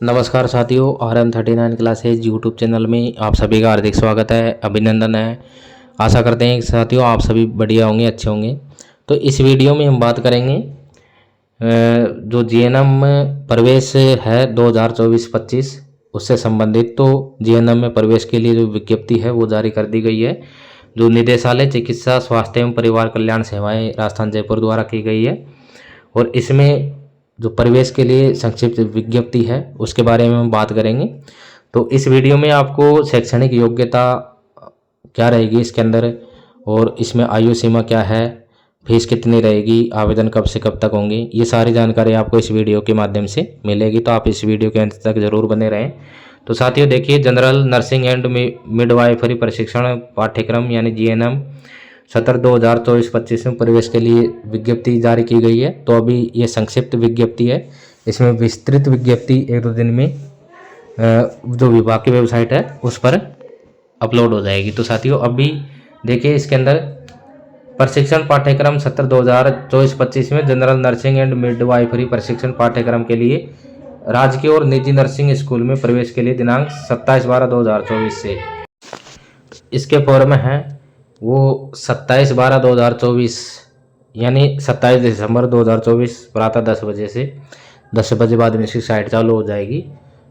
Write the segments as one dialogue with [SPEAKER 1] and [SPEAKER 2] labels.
[SPEAKER 1] नमस्कार साथियों, RM39 classes YouTube channel में आप सभी का हार्दिक स्वागत है, अभिनंदन है। आशा करते हैं कि साथियों आप सभी बढ़िया होंगे, अच्छे होंगे। तो इस वीडियो में हम बात करेंगे जो जीएनएम प्रवेश है 2024-25 उससे संबंधित। तो जीएनएम में प्रवेश के लिए जो विज्ञप्ति है वो जारी कर दी गई है, जो निदेशालय चिकित्सा स्वास्थ्य एवं परिवार कल्याण सेवाएँ राजस्थान जयपुर द्वारा की गई है। और इसमें जो प्रवेश के लिए संक्षिप्त विज्ञप्ति है उसके बारे में हम बात करेंगे। तो इस वीडियो में आपको शैक्षणिक योग्यता क्या रहेगी इसके अंदर, और इसमें आयु सीमा क्या है, फीस कितनी रहेगी, आवेदन कब से कब तक होंगे, ये सारी जानकारी आपको इस वीडियो के माध्यम से मिलेगी। तो आप इस वीडियो के अंत तक जरूर बने रहें। तो साथियों देखिए, जनरल नर्सिंग एंड मिडवाइफरी प्रशिक्षण पाठ्यक्रम यानी जीएनएम सत्र 2024-25 में प्रवेश के लिए विज्ञप्ति जारी की गई है। तो अभी ये संक्षिप्त विज्ञप्ति है, इसमें विस्तृत विज्ञप्ति एक दो दिन में जो विभाग की वेबसाइट है उस पर अपलोड हो जाएगी। तो साथियों अभी देखिए, इसके अंदर प्रशिक्षण पाठ्यक्रम सत्र 2024-25 में जनरल नर्सिंग एंड मिडवाइफरी प्रशिक्षण पाठ्यक्रम के लिए राजकीय और निजी नर्सिंग स्कूल में प्रवेश के लिए दिनांक 27/12/2024 से इसके फॉर्म है वो 27/12/2024 यानी 27 दिसंबर 2024 प्रातः 10 बजे से 10 बजे बाद में इसकी साइट चालू हो जाएगी।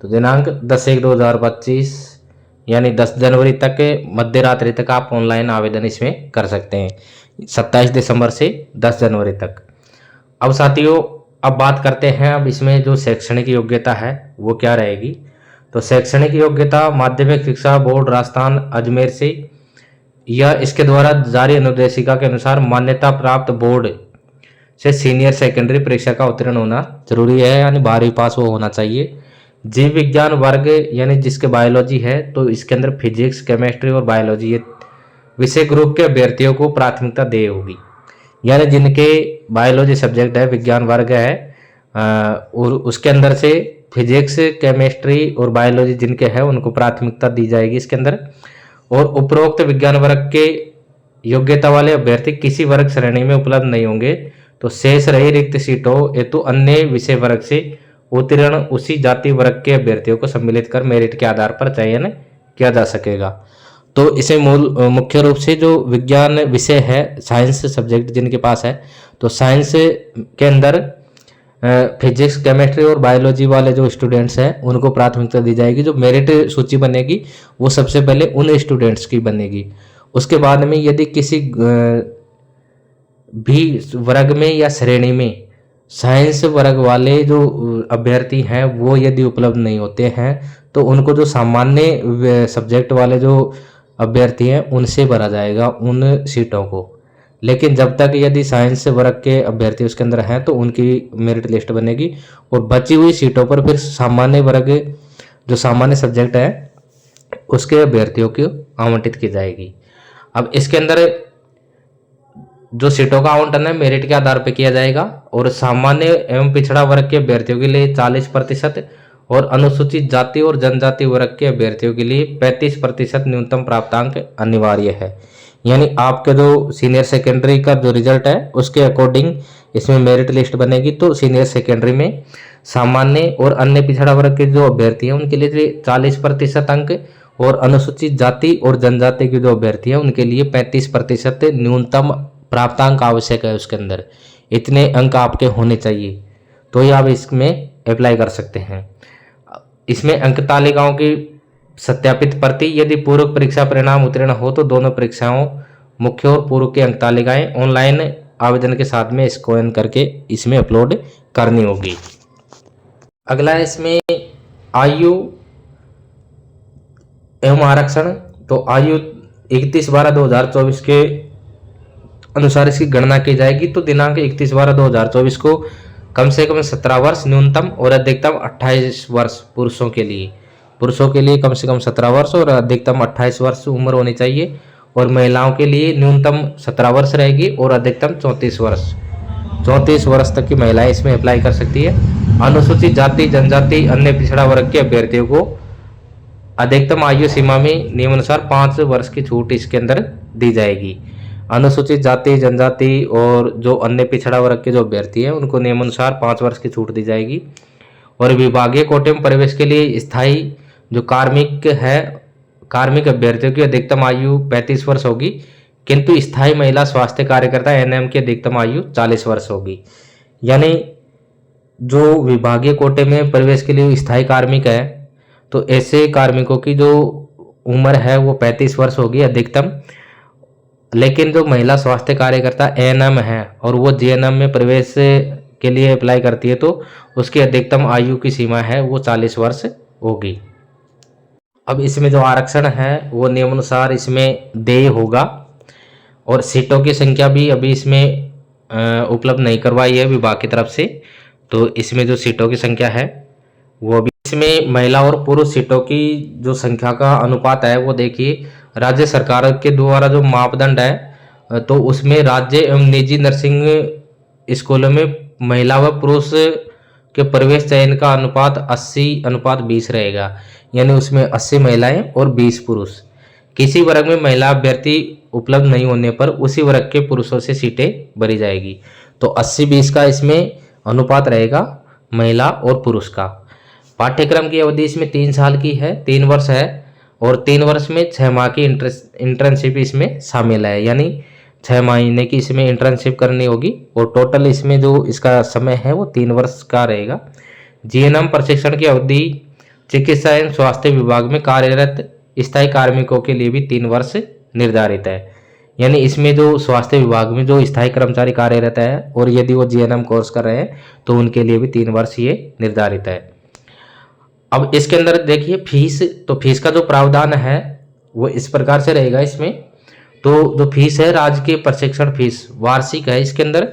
[SPEAKER 1] तो दिनांक 10/1/2025 यानी 10 जनवरी तक मध्य रात्रि तक आप ऑनलाइन आवेदन इसमें कर सकते हैं, 27 दिसंबर से 10 जनवरी तक। अब साथियों अब बात करते हैं, अब इसमें जो शैक्षणिक योग्यता है वो क्या रहेगी। तो शैक्षणिक योग्यता माध्यमिक शिक्षा बोर्ड राजस्थान अजमेर से या इसके द्वारा जारी अनुदेशिका के अनुसार मान्यता प्राप्त बोर्ड से सीनियर सेकेंडरी परीक्षा का उत्तीर्ण होना जरूरी है, यानी 12वीं पास वो होना चाहिए। जीव विज्ञान वर्ग यानी जिसके बायोलॉजी है तो इसके अंदर फिजिक्स केमिस्ट्री और बायोलॉजी ये विषय ग्रुप के अभ्यर्थियों को प्राथमिकता दे होगी, यानी जिनके बायोलॉजी सब्जेक्ट है, विज्ञान वर्ग है और उसके अंदर से फिजिक्स केमिस्ट्री और बायोलॉजी जिनके है उनको प्राथमिकता दी जाएगी इसके अंदर। और उपरोक्त विज्ञान वर्ग के योग्यता वाले अभ्यर्थी किसी वर्ग श्रेणी में उपलब्ध नहीं होंगे तो शेष रही रिक्त सीटों हेतु अन्य विषय वर्ग से उत्तीर्ण उसी जाति वर्ग के अभ्यर्थियों को सम्मिलित कर मेरिट के आधार पर चयन किया जा सकेगा। तो इसे मुख्य रूप से जो विज्ञान विषय है, साइंस सब्जेक्ट जिनके पास है, तो साइंस के अंदर फिजिक्स केमिस्ट्री और बायोलॉजी वाले जो स्टूडेंट्स हैं उनको प्राथमिकता दी जाएगी। जो मेरिट सूची बनेगी वो सबसे पहले उन स्टूडेंट्स की बनेगी। उसके बाद में यदि किसी भी वर्ग में या श्रेणी में साइंस वर्ग वाले जो अभ्यर्थी हैं वो यदि उपलब्ध नहीं होते हैं तो उनको जो सामान्य सब्जेक्ट वाले जो अभ्यर्थी हैं उनसे भरा जाएगा उन सीटों को। लेकिन जब तक यदि साइंस वर्ग के अभ्यर्थी उसके अंदर हैं तो उनकी मेरिट लिस्ट बनेगी और बची हुई सीटों पर फिर सामान्य वर्ग जो सामान्य सब्जेक्ट है उसके अभ्यर्थियों को आवंटित की जाएगी। अब इसके अंदर जो सीटों का आवंटन है मेरिट के आधार पर किया जाएगा और सामान्य एवं पिछड़ा वर्ग के अभ्यर्थियों के लिए 40% और अनुसूचित जाति और जनजाति वर्ग के अभ्यर्थियों के लिए 35% न्यूनतम प्राप्तांक अनिवार्य है। यानी आपके जो सीनियर सेकेंडरी का जो रिजल्ट है उसके अकॉर्डिंग इसमें मेरिट लिस्ट बनेगी। तो सीनियर सेकेंडरी में सामान्य और अन्य पिछड़ा वर्ग के जो अभ्यर्थी हैं उनके लिए 40% अंक और अनुसूचित जाति और जनजाति के जो अभ्यर्थी हैं उनके लिए 35% न्यूनतम प्राप्तांक आवश्यक है। उसके अंदर इतने अंक आपके होने चाहिए तो ही आप इसमें अप्लाई कर सकते हैं। इसमें अंक तालिकाओं की सत्यापित प्रति यदि पूर्व परीक्षा परिणाम उत्तीर्ण हो तो दोनों परीक्षाओं मुख्य और पूर्व की अंक तालिकाएं ऑनलाइन आवेदन के साथ में स्कैन करके इसमें अपलोड करनी होगी। अगला इसमें आयु एवं आरक्षण। तो आयु 31/12/2024 के अनुसार इसकी गणना की जाएगी। तो दिनांक 31/12/2024 को कम से कम 17 वर्ष न्यूनतम और अधिकतम 28 वर्ष पुरुषों के लिए कम से कम 17 वर्ष और अधिकतम 28 वर्ष उम्र होनी चाहिए और महिलाओं के लिए न्यूनतम 17 वर्ष रहेगी और अधिकतम 34 वर्ष तक की महिलाएं इसमें अप्लाई कर सकती है। अनुसूचित जाति जनजाति अन्य पिछड़ा वर्ग के अभ्यर्थियों को अधिकतम आयु सीमा में नियमानुसार 5 वर्ष की छूट इसके अंदर दी जाएगी। अनुसूचित जाति जनजाति और जो अन्य पिछड़ा वर्ग के जो अभ्यर्थी हैं उनको नियमानुसार 5 वर्ष की छूट दी जाएगी। और विभागीय कोटे में प्रवेश के लिए स्थायी जो कार्मिक अभ्यर्थियों की अधिकतम आयु 35 वर्ष होगी, किंतु स्थायी महिला स्वास्थ्य कार्यकर्ता एएनएम की अधिकतम आयु 40 वर्ष होगी। यानी जो विभागीय कोटे में प्रवेश के लिए स्थायी कार्मिक है, तो ऐसे कार्मिकों की जो उम्र है वो 35 वर्ष होगी अधिकतम। लेकिन जो महिला स्वास्थ्य कार्यकर्ता एएनएम है और वो जीएनएम में प्रवेश के लिए अप्लाई करती है, तो उसकी अधिकतम आयु की सीमा है वो 40 वर्ष होगी। अब इसमें जो आरक्षण है वो नियमानुसार इसमें देय होगा, और सीटों की संख्या भी अभी इसमें उपलब्ध नहीं करवाई है विभाग की तरफ से। तो इसमें जो सीटों की संख्या है वो भी, इसमें महिला और पुरुष सीटों की जो संख्या का अनुपात है वो देखिए, राज्य सरकार के द्वारा जो मापदंड है तो उसमें राज्य एवं निजी नर्सिंग स्कूलों में महिला व पुरुष के प्रवेश चयन का अनुपात 80:20 रहेगा। यानी उसमें 80 महिलाएं और 20 पुरुष। किसी वर्ग में महिला अभ्यर्थी उपलब्ध नहीं होने पर उसी वर्ग के पुरुषों से सीटें भरी जाएगी। तो 80-20 का इसमें अनुपात रहेगा महिला और पुरुष का। पाठ्यक्रम की अवधि इसमें 3 साल की है, 3 वर्ष है, और 3 वर्ष में 6 माह की इंटर्नशिप इसमें शामिल है। यानी 6 महीने की इसमें इंटर्नशिप करनी होगी, और टोटल इसमें जो इसका समय है वो 3 वर्ष का रहेगा। जीएनएम प्रशिक्षण की अवधि चिकित्सा एवं स्वास्थ्य विभाग में कार्यरत स्थायी कार्मिकों के लिए भी 3 वर्ष निर्धारित है। यानी इसमें जो स्वास्थ्य विभाग में जो स्थायी कर्मचारी कार्यरत है और यदि वो जीएनएम कोर्स कर रहे हैं तो उनके लिए भी 3 वर्ष ये निर्धारित है। अब इसके अंदर देखिए फीस, तो फीस का जो प्रावधान है वो इस प्रकार से रहेगा। इसमें तो जो फीस है राजकीय प्रशिक्षण फीस वार्षिक है, इसके अंदर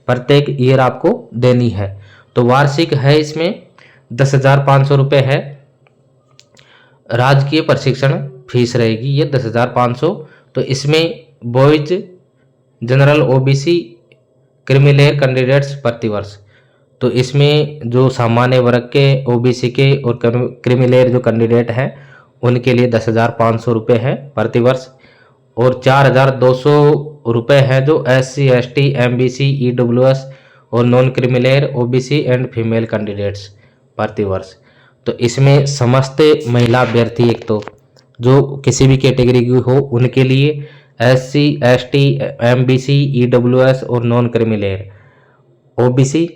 [SPEAKER 1] प्रत्येक ईयर आपको देनी है। तो वार्षिक है इसमें 10,500 रुपये है राजकीय प्रशिक्षण फीस रहेगी, ये 10,500। तो इसमें boys general OBC creamy layer candidates प्रति वर्ष, तो इसमें जो सामान्य वर्ग के ओबीसी के और क्रिमिलेयर जो कैंडिडेट हैं उनके लिए 10,500 रुपये है प्रति वर्ष, और 4,200 रुपये है जो SC ST MBC EWS और non creamy layer OBC and female candidates प्रति वर्ष। तो इसमें समस्त महिला अभ्यर्थी एक तो जो किसी भी कैटेगरी की हो उनके लिए SC ST MBC EWS और नॉन क्रिमिलेयर ओबीसी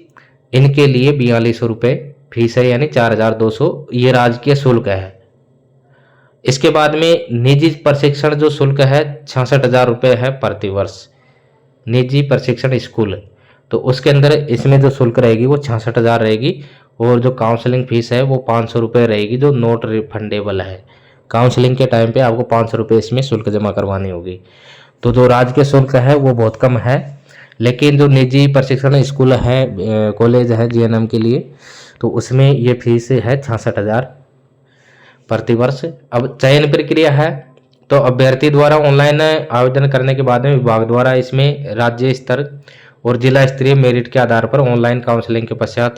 [SPEAKER 1] इनके लिए 4,200 रुपये फीस है, यानी 4,200 ये राजकीय शुल्क है। इसके बाद में निजी प्रशिक्षण जो शुल्क है 66,000 रुपये है प्रति वर्ष, निजी प्रशिक्षण स्कूल। तो उसके अंदर इसमें जो शुल्क रहेगी वो 66,000 रहेगी, और जो काउंसलिंग फीस है वो 500 रुपये रहेगी जो नॉट रिफंडेबल है। काउंसलिंग के टाइम पे आपको 500 रुपये इसमें शुल्क जमा करवानी होगी। तो जो राजकीय शुल्क है वो बहुत कम है, लेकिन जो निजी प्रशिक्षण स्कूल है कॉलेज है जीएनएम के लिए, तो उसमें ये फीस है 66,000 प्रति वर्ष। अब चयन प्रक्रिया है, तो अभ्यर्थी द्वारा ऑनलाइन आवेदन करने के बाद में विभाग द्वारा इसमें राज्य स्तर और जिला स्तरीय मेरिट के आधार पर ऑनलाइन काउंसलिंग के पश्चात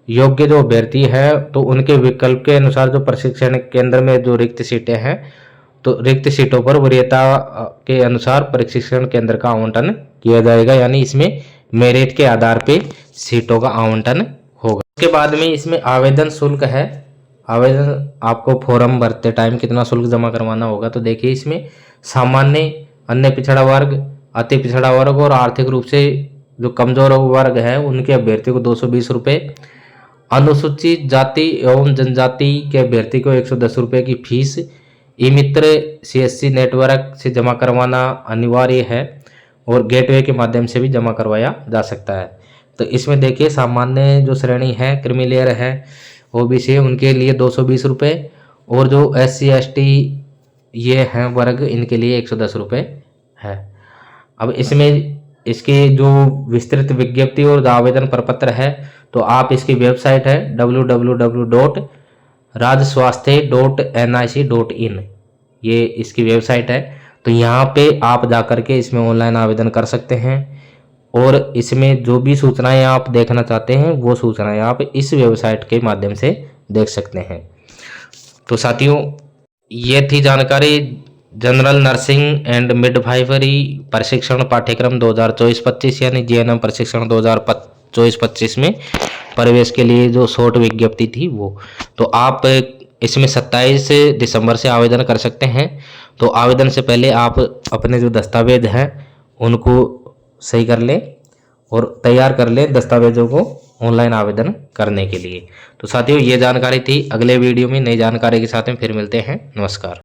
[SPEAKER 1] योग्य जो अभ्यर्थी है तो उनके विकल्प के अनुसार जो प्रशिक्षण केंद्र में जो रिक्त सीटें हैं तो रिक्त सीटों पर वरीयता के अनुसार प्रशिक्षण केंद्र का आवंटन किया जाएगा। यानी इसमें मेरिट के आधार पे सीटों का आवंटन होगा। उसके बाद में इसमें आवेदन शुल्क है। आवेदन आपको फॉर्म भरते टाइम कितना शुल्क जमा करवाना होगा, तो देखिए इसमें सामान्य, अन्य पिछड़ा वर्ग, अति पिछड़ा वर्ग और आर्थिक रूप से जो कमजोर वर्ग है उनके अभ्यर्थी को 220 रुपये, अनुसूचित जाति एवं जनजाति के अभ्यर्थी को 110 रुपये की फीस ई मित्र CSC नेटवर्क से जमा करवाना अनिवार्य है, और गेटवे के माध्यम से भी जमा करवाया जा सकता है। तो इसमें देखिए सामान्य जो श्रेणी है क्रिमिलेयर है ओबीसी उनके लिए 220 रुपये, और जो SC ST ये हैं वर्ग इनके लिए 110 रुपये है। अब इसमें इसकी जो विस्तृत विज्ञप्ति और आवेदन प्रपत्र है तो आप इसकी वेबसाइट है www.rajswasthya.nic.in, ये इसकी वेबसाइट है। तो यहाँ पे आप जाकर के इसमें ऑनलाइन आवेदन कर सकते हैं, और इसमें जो भी सूचनाएं आप देखना चाहते हैं वो सूचनाएं आप इस वेबसाइट के माध्यम से देख सकते हैं। तो साथियों ये थी जानकारी जनरल नर्सिंग एंड मिडवाइफरी प्रशिक्षण पाठ्यक्रम 2024-25 यानी जीएनएम प्रशिक्षण 2025 24-25 में प्रवेश के लिए जो शॉर्ट विज्ञप्ति थी वो। तो आप इसमें 27 दिसंबर से आवेदन कर सकते हैं। तो आवेदन से पहले आप अपने जो दस्तावेज हैं उनको सही कर लें और तैयार कर लें दस्तावेजों को ऑनलाइन आवेदन करने के लिए। तो साथियों ये जानकारी थी। अगले वीडियो में नई जानकारी के साथ में फिर मिलते हैं। नमस्कार।